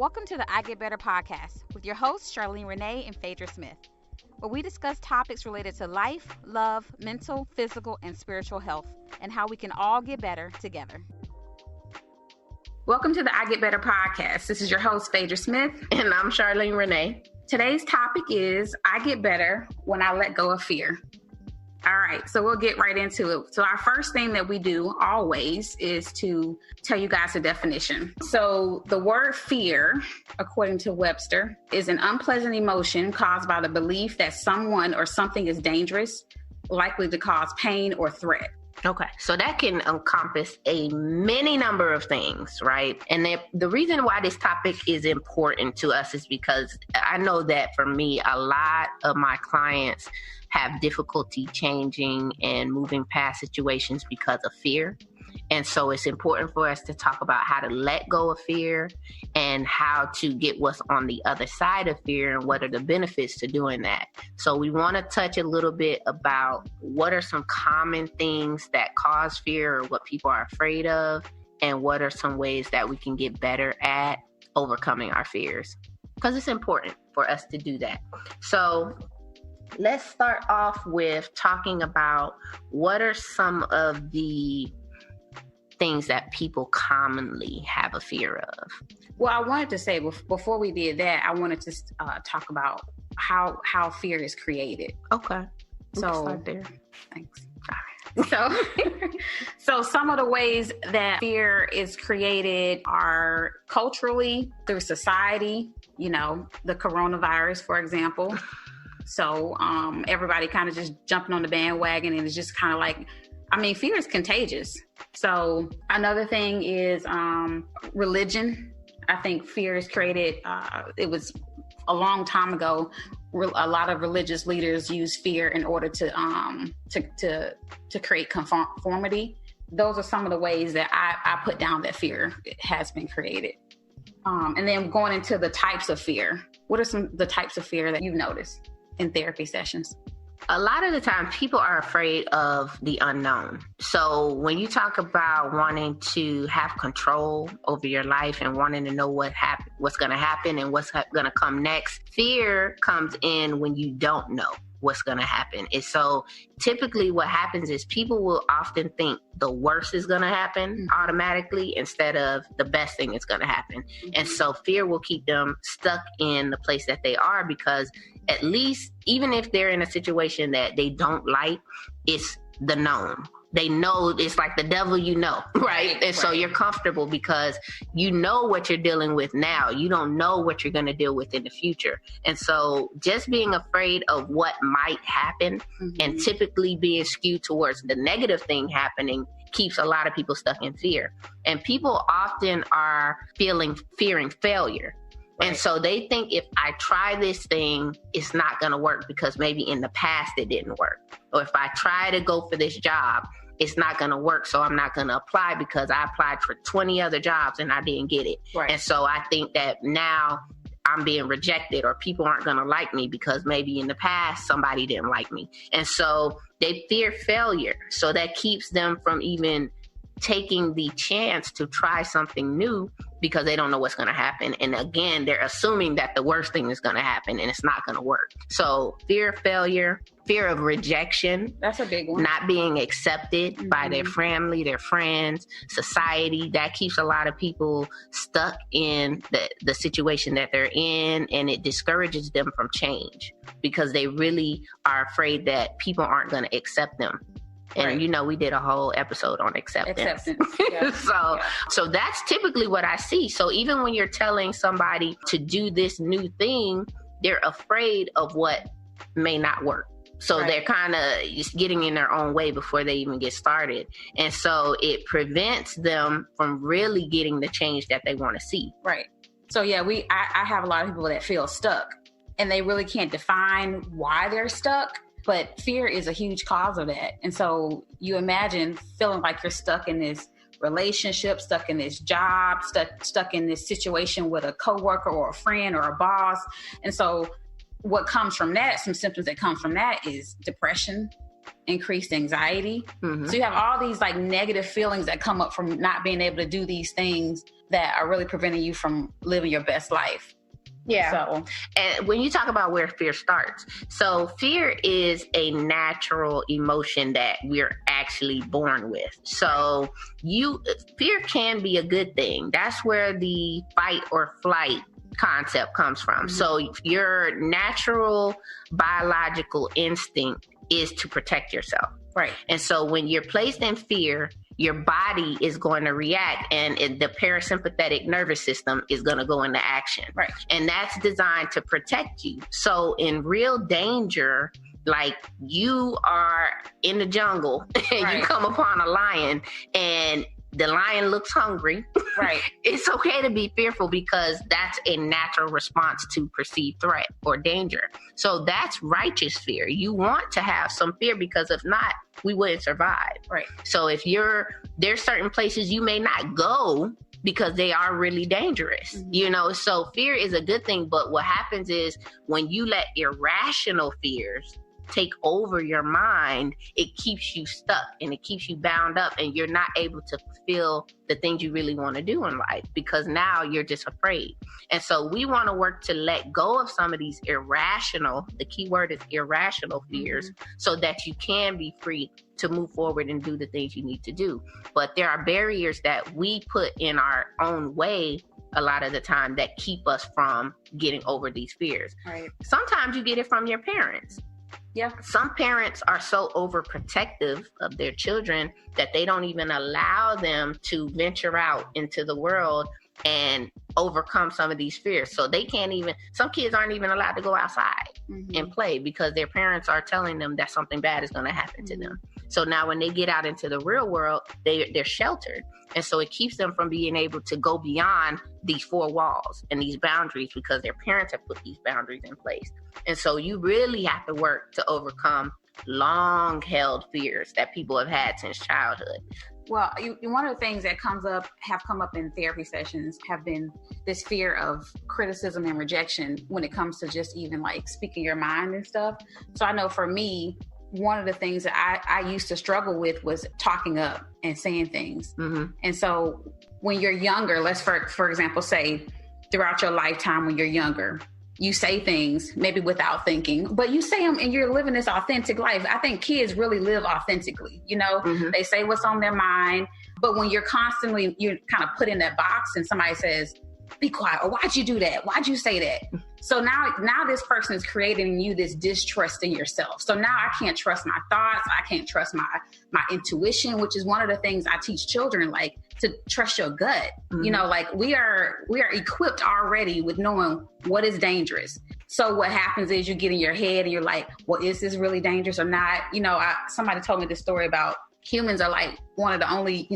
Welcome to the I Get Better podcast with your hosts, Charlene Renee and Phaedra Smith, where we discuss topics related to life, love, mental, physical, and spiritual health, and how we can all get better together. Welcome to the I Get Better podcast. This is your host, Phaedra Smith. And I'm Charlene Renee. Today's topic is I get better when I let go of fear. All right, so we'll get right into it. So our first thing that we do always is to tell you guys the definition. So the word fear, according to Webster, is an unpleasant emotion caused by the belief that someone or something is dangerous, likely to cause pain or threat. Okay, so that can encompass a many number of things, right? And the reason why this topic is important to us is because I know that for me, a lot of my clients have difficulty changing and moving past situations because of fear. And so it's important for us to talk about how to let go of fear and how to get what's on the other side of fear and what are the benefits to doing that. So we want to touch a little bit about what are some common things that cause fear or what people are afraid of, and what are some ways that we can get better at overcoming our fears, because it's important for us to do that. So let's start off with talking about what are some of the things that people commonly have a fear of. Well, I wanted to say before we did that, I wanted to talk about how fear is created. Okay. So start there. Thanks. So some of the ways that fear is created are culturally, through society, the coronavirus, for example. So everybody kind of just jumping on the bandwagon, and it's just kind of like, fear is contagious. So another thing is religion. I think fear is created. It was a long time ago. A lot of religious leaders use fear in order to create conformity. Those are some of the ways that I put down that fear has been created. And then going into the types of fear. What are some of the types of fear that you've noticed in therapy sessions? A lot of the time people are afraid of the unknown. So when you talk about wanting to have control over your life and wanting to know what's going to happen and what's going to come next, fear comes in when you don't know what's going to happen. And so typically what happens is people will often think the worst is going to happen automatically instead of the best thing is going to happen. And so fear will keep them stuck in the place that they are, because at least even if they're in a situation that they don't like, it's the known. They know it's like the devil, right? And so you're comfortable because you know what you're dealing with now. You don't know what you're going to deal with in the future. And so just being afraid of what might happen and typically being skewed towards the negative thing happening keeps a lot of people stuck in fear. And people often are fearing failure. And so they think if I try this thing, it's not going to work because maybe in the past it didn't work. Or if I try to go for this job, it's not going to work. So I'm not going to apply because I applied for 20 other jobs and I didn't get it. Right. And so I think that now I'm being rejected or people aren't going to like me because maybe in the past somebody didn't like me. And so they fear failure. So that keeps them from even taking the chance to try something new because they don't know what's going to happen. And again, they're assuming that the worst thing is going to happen and it's not going to work. So fear of failure, fear of rejection. That's a big one. Not being accepted by their family, their friends, society. That keeps a lot of people stuck in the situation that they're in, and it discourages them from change because they really are afraid that people aren't going to accept them. And we did a whole episode on acceptance. Yeah. So that's typically what I see. So even when you're telling somebody to do this new thing, they're afraid of what may not work. So they're kind of just getting in their own way before they even get started. And so it prevents them from really getting the change that they want to see. Right. So yeah, I have a lot of people that feel stuck and they really can't define why they're stuck. But fear is a huge cause of that. And so you imagine feeling like you're stuck in this relationship, stuck in this job, stuck in this situation with a coworker or a friend or a boss. And so what comes from that, some symptoms that come from that is depression, increased anxiety. So you have all these like negative feelings that come up from not being able to do these things that are really preventing you from living your best life. Yeah. So, and when you talk about where fear starts, so fear is a natural emotion that we're actually born with. So fear can be a good thing. That's where the fight or flight concept comes from. Mm-hmm. So your natural biological instinct is to protect yourself. Right. And so when you're placed in fear, your body is going to react, and the parasympathetic nervous system is going to go into action. Right. And that's designed to protect you. So in real danger, like you are in the jungle and you come upon a lion and the lion looks hungry. Right. It's okay to be fearful because that's a natural response to perceived threat or danger. So that's righteous fear. You want to have some fear because if not, we wouldn't survive. Right. So if there's certain places you may not go because they are really dangerous, mm-hmm. So fear is a good thing. But what happens is when you let irrational fears take over your mind, it keeps you stuck and it keeps you bound up, and you're not able to fulfill the things you really want to do in life because now you're just afraid. And so we want to work to let go of some of these irrational, the key word is irrational fears, mm-hmm. so that you can be free to move forward and do the things you need to do. But there are barriers that we put in our own way a lot of the time that keep us from getting over these fears. Right. Sometimes you get it from your parents. Yeah. Some parents are so overprotective of their children that they don't even allow them to venture out into the world and overcome some of these fears. So some kids aren't even allowed to go outside mm-hmm. and play because their parents are telling them that something bad is going to happen mm-hmm. to them. So now when they get out into the real world, they're sheltered. And so it keeps them from being able to go beyond these four walls and these boundaries because their parents have put these boundaries in place. And so you really have to work to overcome long-held fears that people have had since childhood. Well, one of the things that have come up in therapy sessions have been this fear of criticism and rejection when it comes to just even like speaking your mind and stuff. So I know for me, one of the things that I used to struggle with was talking up and saying things. Mm-hmm. And so when you're younger, let's for example, say throughout your lifetime when you're younger, you say things maybe without thinking, but you say them and you're living this authentic life. I think kids really live authentically. Mm-hmm. They say what's on their mind, but when you're kind of put in that box and somebody says, be quiet, or why'd you do that? Why'd you say that? So now this person is creating in you this distrust in yourself. So now I can't trust my thoughts. I can't trust my intuition, which is one of the things I teach children, like to trust your gut. Mm-hmm. Like we are equipped already with knowing what is dangerous. So what happens is you get in your head and you're like, well, is this really dangerous or not? Somebody told me this story about humans are like one of the only,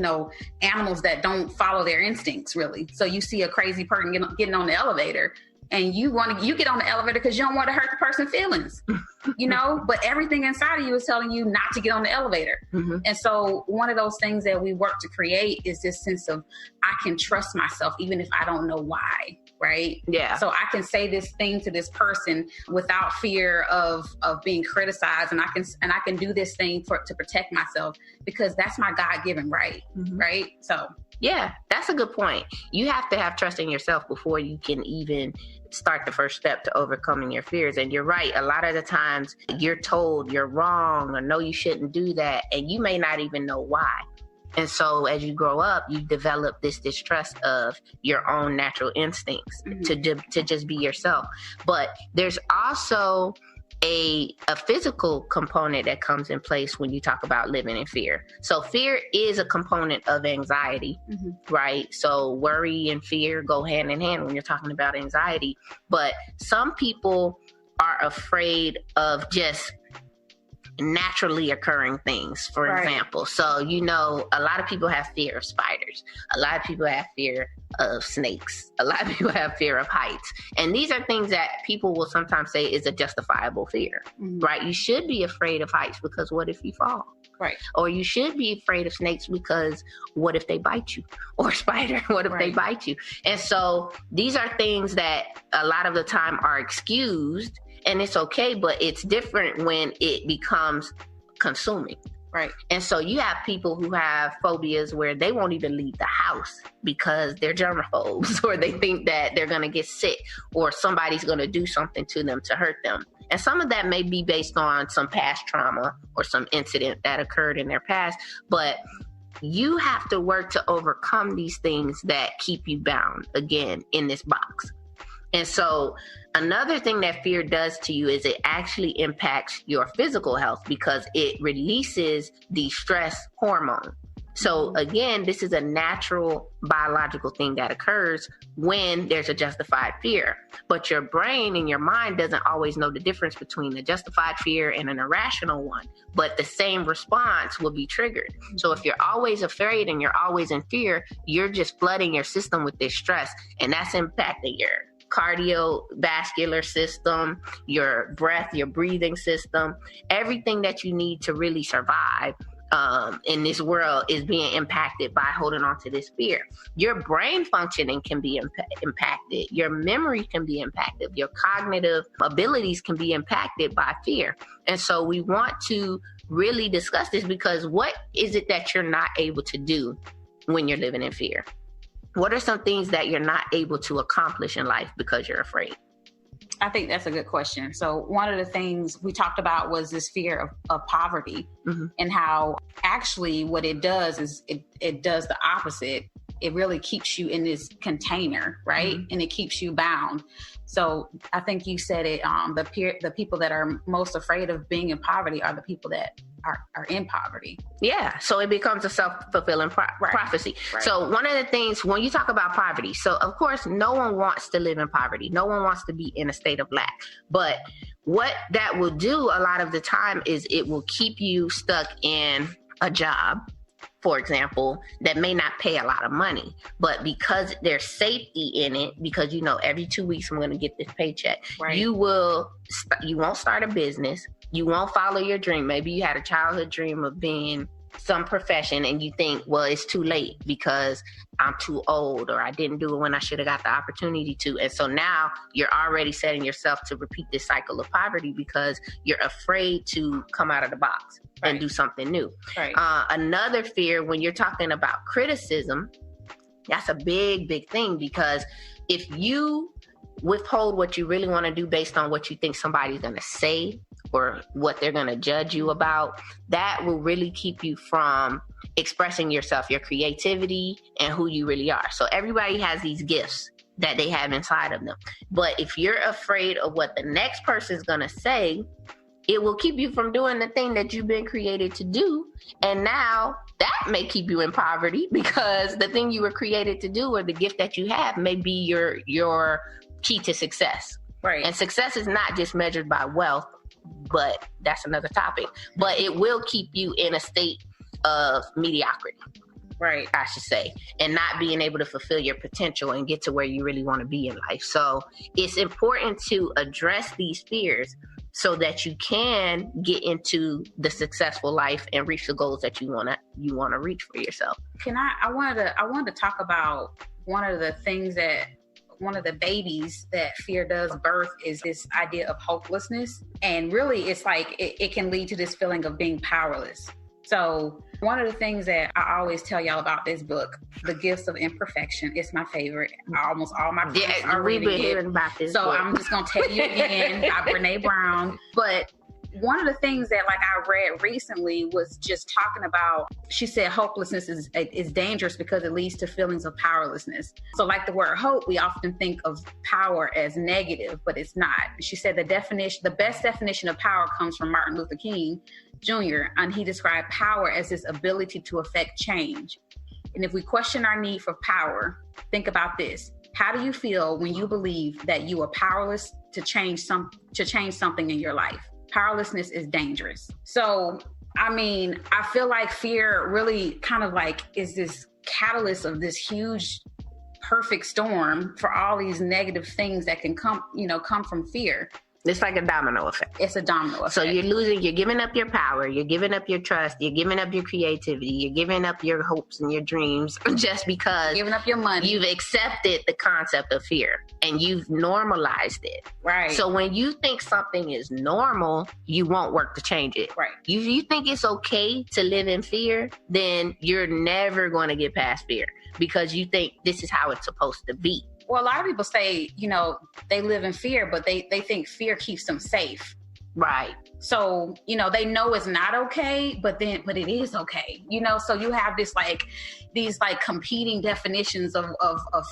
animals that don't follow their instincts really. So you see a crazy person getting on the elevator and you get on the elevator because you don't want to hurt the person's feelings, but everything inside of you is telling you not to get on the elevator. Mm-hmm. And so one of those things that we work to create is this sense of I can trust myself even if I don't know why. Right. Yeah. So I can say this thing to this person without fear of being criticized. And I can do this thing to protect myself because that's my God-given right. Mm-hmm. Right. So. Yeah, that's a good point. You have to have trust in yourself before you can even start the first step to overcoming your fears. And you're right. A lot of the times you're told you're wrong or no, you shouldn't do that. And you may not even know why. And so as you grow up, you develop this distrust of your own natural instincts mm-hmm. to just be yourself. But there's also a physical component that comes in place when you talk about living in fear. So fear is a component of anxiety, mm-hmm. right? So worry and fear go hand in hand when you're talking about anxiety. But some people are afraid of just naturally occurring things, for example. So, a lot of people have fear of spiders. A lot of people have fear of snakes. A lot of people have fear of heights. And these are things that people will sometimes say is a justifiable fear, mm-hmm. right? You should be afraid of heights because what if you fall? Right. Or you should be afraid of snakes because what if they bite you? Or spider, what if they bite you? And so these are things that a lot of the time are excused. And it's okay, but it's different when it becomes consuming. Right. And so you have people who have phobias where they won't even leave the house because they're germaphobes, or they think that they're going to get sick, or somebody's going to do something to them to hurt them. And some of that may be based on some past trauma or some incident that occurred in their past. But you have to work to overcome these things that keep you bound, again, in this box. And so another thing that fear does to you is it actually impacts your physical health because it releases the stress hormone. So again, this is a natural biological thing that occurs when there's a justified fear. But your brain and your mind doesn't always know the difference between a justified fear and an irrational one. But the same response will be triggered. So if you're always afraid and you're always in fear, you're just flooding your system with this stress, and that's impacting your cardiovascular system, your breath, your breathing system. Everything that you need to really survive in this world is being impacted by holding on to this fear. Your brain functioning can be impacted. Your memory can be impacted. Your cognitive abilities can be impacted by fear. And so we want to really discuss this, because what is it that you're not able to do when you're living in fear? What are some things that you're not able to accomplish in life because you're afraid? I think that's a good question. So one of the things we talked about was this fear of poverty, and how actually what it does is it does the opposite. It really keeps you in this container, right? And it keeps you bound. So I think you said it, the people that are most afraid of being in poverty are the people that are in poverty. Yeah. So it becomes a self-fulfilling prophecy. Right. So one of the things when you talk about poverty, so of course, no one wants to live in poverty. No one wants to be in a state of lack. But what that will do a lot of the time is it will keep you stuck in a job, for example, that may not pay a lot of money, but because there's safety in it, because you know every 2 weeks I'm going to get this paycheck, right, you won't start a business. You won't follow your dream. Maybe you had a childhood dream of being some profession and you think, well, it's too late because I'm too old, or I didn't do it when I should have got the opportunity to. And so now you're already setting yourself to repeat this cycle of poverty because you're afraid to come out of the box and do something new. Right. Another fear, when you're talking about criticism, that's a big, big thing, because if you withhold what you really want to do based on what you think somebody's going to say or what they're going to judge you about, that will really keep you from expressing yourself, your creativity, and who you really are. So everybody has these gifts that they have inside of them. But if you're afraid of what the next person's going to say, it will keep you from doing the thing that you've been created to do. And now that may keep you in poverty, because the thing you were created to do, or the gift that you have, may be your key to success. Right. And success is not just measured by wealth, but that's another topic. But it will keep you in a state of mediocrity. Right. I should say, and not being able to fulfill your potential and get to where you really want to be in life. So it's important to address these fears so that you can get into the successful life and reach the goals that you want to reach for yourself. I wanted to talk about one of the babies that fear does birth is this idea of hopelessness. And really it's like it can lead to this feeling of being powerless. So one of the things that I always tell y'all about this book, The Gifts of Imperfection, it's my favorite. Almost all my friends are reading it. Hearing about this so book. I'm just going to tell you again by Brene Brown. But one of the things that I read recently was just talking about, she said hopelessness is dangerous because it leads to feelings of powerlessness. So like the word hope, we often think of power as negative, but it's not. She said the best definition of power comes from Martin Luther King Jr., and he described power as this ability to affect change. And if we question our need for power, think about this. How do you feel when you believe that you are powerless to change something in your life? Powerlessness is dangerous. So, I feel like fear really kind of is this catalyst of this huge perfect storm for all these negative things that can come from fear. It's like a domino effect. It's a domino effect. So you're giving up your power, you're giving up your trust, you're giving up your creativity, you're giving up your hopes and your dreams just because giving up your money. You've accepted the concept of fear and you've normalized it. Right. So when you think something is normal, you won't work to change it. Right. You think it's okay to live in fear, then you're never going to get past fear because you think this is how it's supposed to be. Well, a lot of people say, they live in fear, but they think fear keeps them safe. Right. So, they know it's not okay, but it is okay. So you have these competing definitions of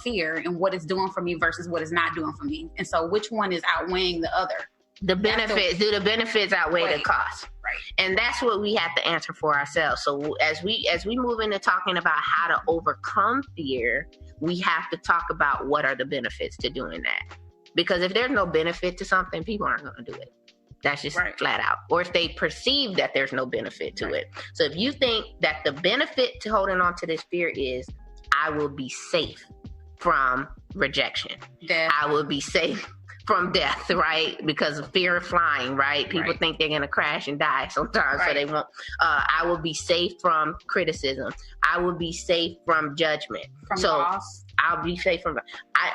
fear and what it's doing for me versus what it's not doing for me. And so which one is outweighing the other? Do the benefits outweigh the cost? Right. And that's what we have to answer for ourselves. So as we move into talking about how to overcome fear, we have to talk about what are the benefits to doing that. Because if there's no benefit to something, people aren't going to do it. That's just flat out. Or if they perceive that there's no benefit to it. So if you think that the benefit to holding on to this fear is, I will be safe from rejection. Death. I will be safe from death, right? Because of fear of flying, right? People think they're going to crash and die sometimes, so they won't. I will be safe from criticism. I will be safe from judgment. From loss. I'll be safe from.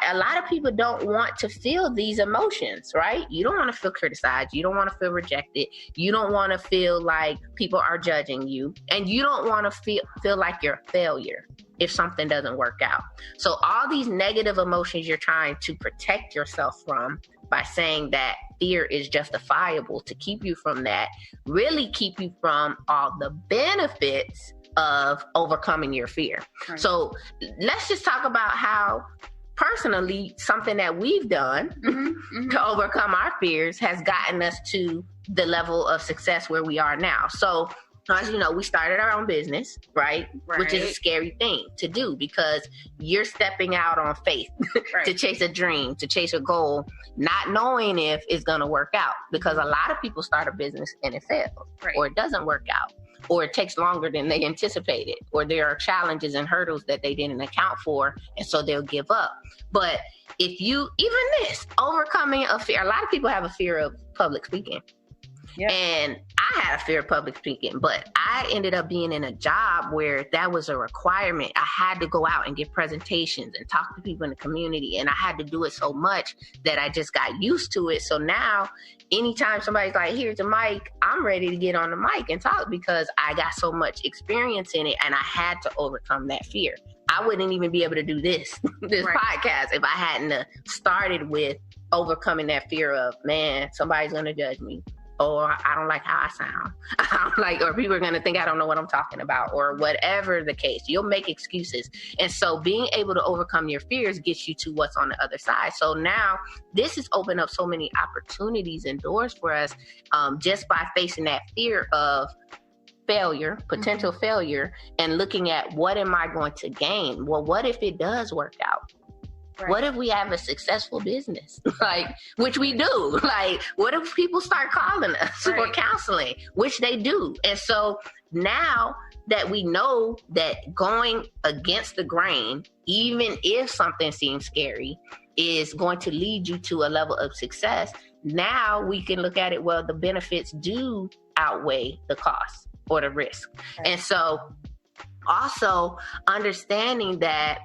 A lot of people don't want to feel these emotions, right? You don't want to feel criticized. You don't want to feel rejected. You don't want to feel like people are judging you, and you don't want to feel like you're a failure if something doesn't work out. So all these negative emotions you're trying to protect yourself from by saying that fear is justifiable to keep you from that, really keep you from all the benefits of overcoming your fear. Right. So let's just talk about how personally something that we've done to overcome our fears has gotten us to the level of success where we are now. So as you know, we started our own business, right? Which is a scary thing to do because you're stepping out on faith to chase a dream, to chase a goal, not knowing if it's going to work out. Because a lot of people start a business and it fails or it doesn't work out or it takes longer than they anticipated or there are challenges and hurdles that they didn't account for. And so they'll give up. But if you, even this, overcoming a fear, a lot of people have a fear of public speaking. Yep. And I had a fear of public speaking, but I ended up being in a job where that was a requirement. I had to go out and give presentations and talk to people in the community. And I had to do it so much that I just got used to it. So now anytime somebody's like, here's a mic, I'm ready to get on the mic and talk because I got so much experience in it and I had to overcome that fear. I wouldn't even be able to do this podcast if I hadn't started with overcoming that fear of, man, somebody's going to judge me. Or I don't like how I sound. Or people are going to think I don't know what I'm talking about, or whatever the case. You'll make excuses. And so being able to overcome your fears gets you to what's on the other side. So now this has opened up so many opportunities and doors for us just by facing that fear of failure, potential failure, and looking at what am I going to gain? Well, what if it does work out? Right. What if we have a successful business? Which we do. What if people start calling us for counseling? Which they do. And so now that we know that going against the grain, even if something seems scary, is going to lead you to a level of success, now we can look at it, well, the benefits do outweigh the cost or the risk. Right. And so also understanding that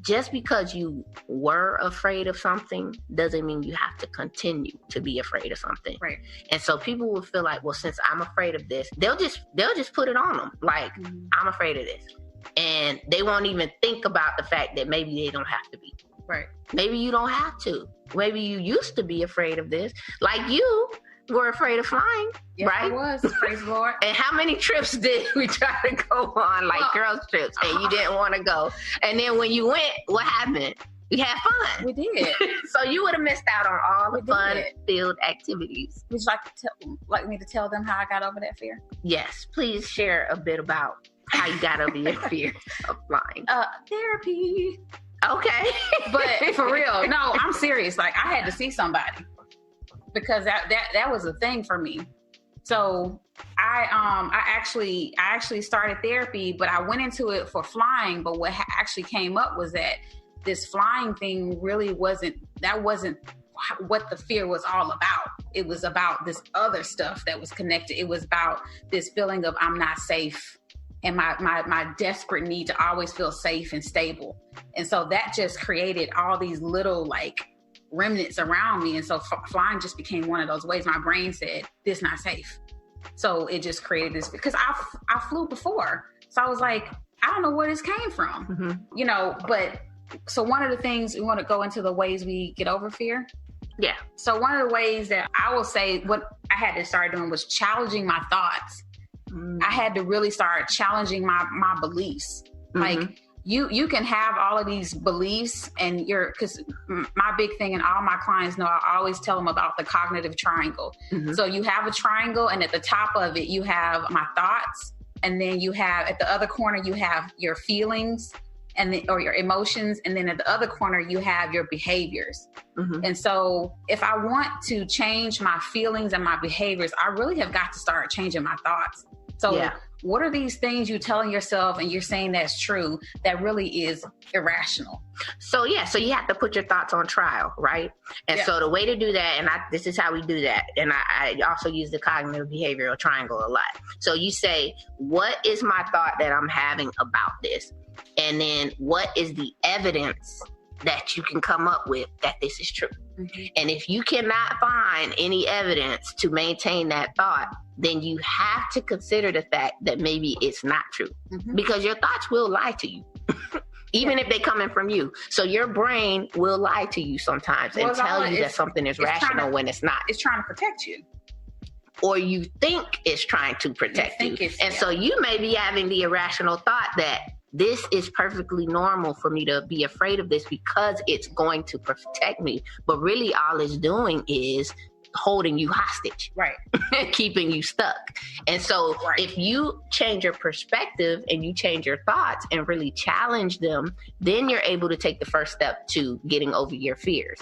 just because you were afraid of something doesn't mean you have to continue to be afraid of something. Right. And so people will feel like, well, since I'm afraid of this, they'll just put it on them. I'm afraid of this. And they won't even think about the fact that maybe they don't have to be. Right. Maybe you don't have to. Maybe you used to be afraid of this. Like you were afraid of flying, right? I was, praise the Lord. And how many trips did we try to go on, girls trips, and you didn't want to go? And then when you went, what happened? You had fun. We did. So you would have missed out on all the fun-filled activities. Would you like me to tell them how I got over that fear? Yes, please share a bit about how you got over your fear of flying. Therapy. Okay. But for real, no, I'm serious. I had to see somebody. Because that was a thing for me. So I actually started therapy, but I went into it for flying. But what actually came up was that this flying thing really wasn't what the fear was all about. it was about this other stuff that was connected. It was about this feeling of I'm not safe and my desperate need to always feel safe and stable. And so that just created all these little like remnants around me. And so flying just became one of those ways. My brain said, this not safe. So it just created this, because I flew before. So I was like, I don't know where this came from, you know, but so one of the things, we want to go into the ways we get over fear. Yeah. So one of the ways that I will say what I had to start doing was challenging my thoughts. I had to really start challenging my beliefs. Like you can have all of these beliefs and because my big thing, and all my clients know, I always tell them about the cognitive triangle. So you have a triangle, and at the top of it, you have my thoughts. And then you have at the other corner, you have your feelings or your emotions. And then at the other corner, you have your behaviors. And so if I want to change my feelings and my behaviors, I really have got to start changing my thoughts. So what are these things you're telling yourself and you're saying that's true that really is irrational? So you have to put your thoughts on trial, right? And so the way to do that, and this is how we do that, and I also use the cognitive behavioral triangle a lot. So you say, what is my thought that I'm having about this? And then what is the evidence that you can come up with that this is true? And if you cannot find any evidence to maintain that thought, then you have to consider the fact that maybe it's not true, because your thoughts will lie to you, even if they come in from you. So your brain will lie to you sometimes and tell you that something is rational when it's not. It's trying to protect you. Or you think it's trying to protect you. And so you may be having the irrational thought that this is perfectly normal for me to be afraid of this because it's going to protect me. But really all it's doing is holding you hostage, right? Keeping you stuck. And so if you change your perspective and you change your thoughts and really challenge them, then you're able to take the first step to getting over your fears.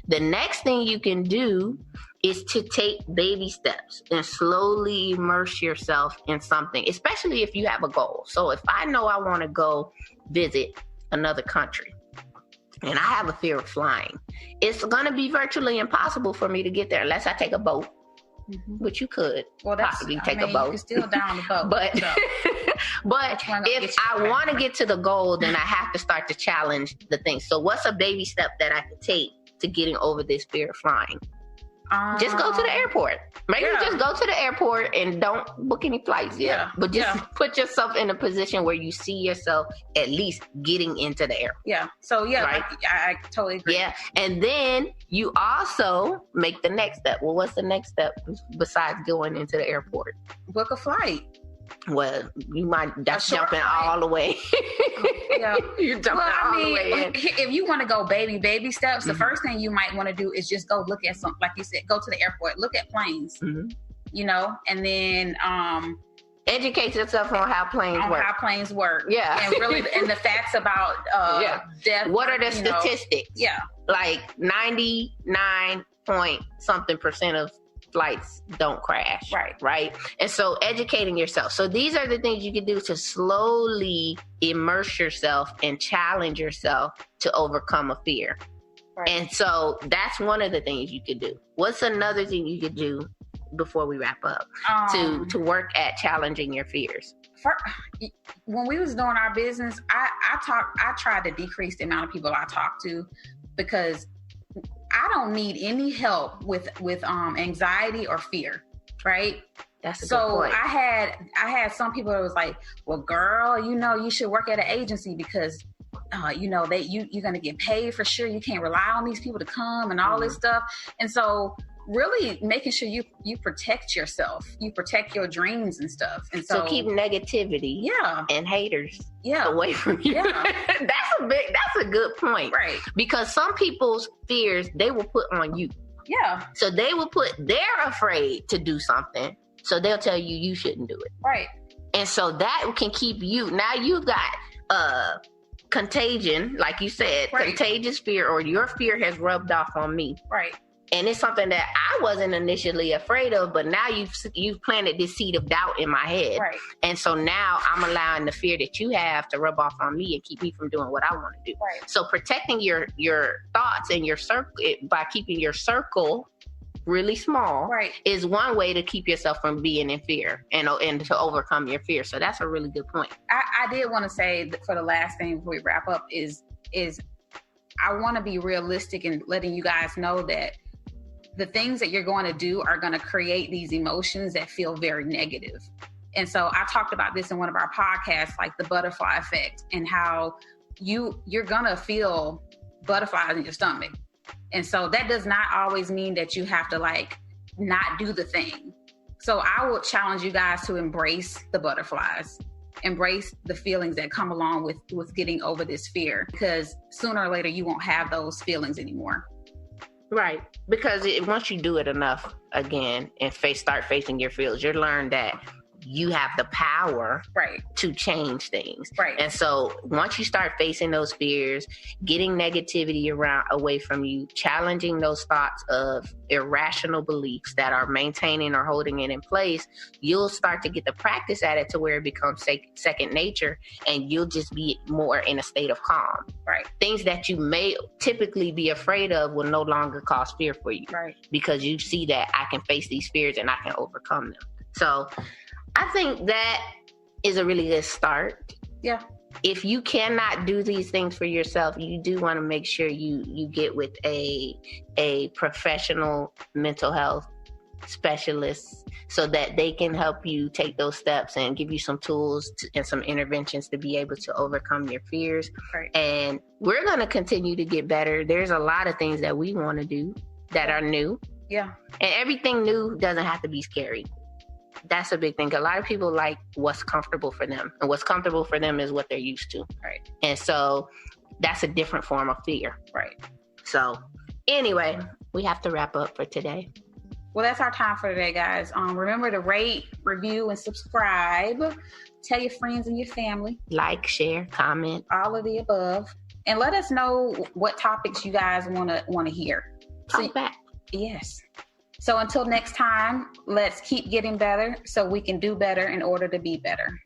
The next thing you can do is to take baby steps and slowly immerse yourself in something, especially if you have a goal. So if I know I want to go visit another country and I have a fear of flying, it's going to be virtually impossible for me to get there unless I take a boat, which you could possibly take a boat. You can still down the boat. But if I want to get to the goal, then I have to start to challenge the thing. So what's a baby step that I can take to getting over this fear of flying? Just go to the airport. Maybe just go to the airport and don't book any flights yet. But just put yourself in a position where you see yourself at least getting into the airport. So right? I totally agree. And then you also make the next step. Well, what's the next step besides going into the airport? Book a flight. Well, you might, that's jumping all the way. You're jumping all the way in. If you want to go baby steps, the first thing you might want to do is just go look at some, like you said, go to the airport, look at planes, you know, and then educate yourself on how planes work. And really, and the facts about death. What are the statistics? Like 99 point something % of flights don't crash. Right. And so educating yourself. So these are the things you can do to slowly immerse yourself and challenge yourself to overcome a fear. And so that's one of the things you could do. What's another thing you could do before we wrap up to work at challenging your fears? When we was doing our business, I tried to decrease the amount of people I talk to, because I don't need any help with anxiety or fear, right? That's a good point. I had some people that was like, well, girl, you know, you should work at an agency because, you know, you're going to get paid for sure. You can't rely on these people to come and all this stuff. And so really making sure you protect yourself, you protect your dreams and stuff. And so keep negativity and haters away from you. That's a good point. Right. Because some people's fears, they will put on you. So they're afraid to do something. So they'll tell you you shouldn't do it. Right. And so that can keep you, now you've got contagion, like you said, contagious fear, or your fear has rubbed off on me. Right. And it's something that I wasn't initially afraid of, but now you've planted this seed of doubt in my head. Right. And so now I'm allowing the fear that you have to rub off on me and keep me from doing what I want to do. Right. So protecting your thoughts and your circle by keeping your circle really small, right, is one way to keep yourself from being in fear and to overcome your fear. So that's a really good point. I did want to say that for the last thing before we wrap up is I want to be realistic in letting you guys know that the things that you're going to do are going to create these emotions that feel very negative. And so I talked about this in one of our podcasts, like the butterfly effect, and how you're going to feel butterflies in your stomach. And so that does not always mean that you have to like not do the thing. So I would challenge you guys to embrace the butterflies, embrace the feelings that come along with getting over this fear, because sooner or later you won't have those feelings anymore. Right. Because once you do it enough again and start facing your fears, you'll learn that you have the power to change things. Right. And so once you start facing those fears, getting negativity away from you, challenging those thoughts of irrational beliefs that are maintaining or holding it in place, you'll start to get the practice at it to where it becomes second nature, and you'll just be more in a state of calm. Right. Things that you may typically be afraid of will no longer cause fear for you. Right. Because you see that I can face these fears and I can overcome them. So I think that is a really good start. Yeah. If you cannot do these things for yourself, you do want to make sure you get with a professional mental health specialist so that they can help you take those steps and give you some tools and some interventions to be able to overcome your fears. Right. And we're going to continue to get better. There's a lot of things that we want to do that are new. Yeah. And everything new doesn't have to be scary. That's a big thing. A lot of people like what's comfortable for them, and what's comfortable for them is what they're used to. Right. And so that's a different form of fear. Right. So anyway, we have to wrap up for today. Well, that's our time for today, guys. Remember to rate, review, and subscribe. Tell your friends and your family. Like, share, comment. All of the above. And let us know what topics you guys want to hear. Talk back. Yes. So until next time, let's keep getting better so we can do better in order to be better.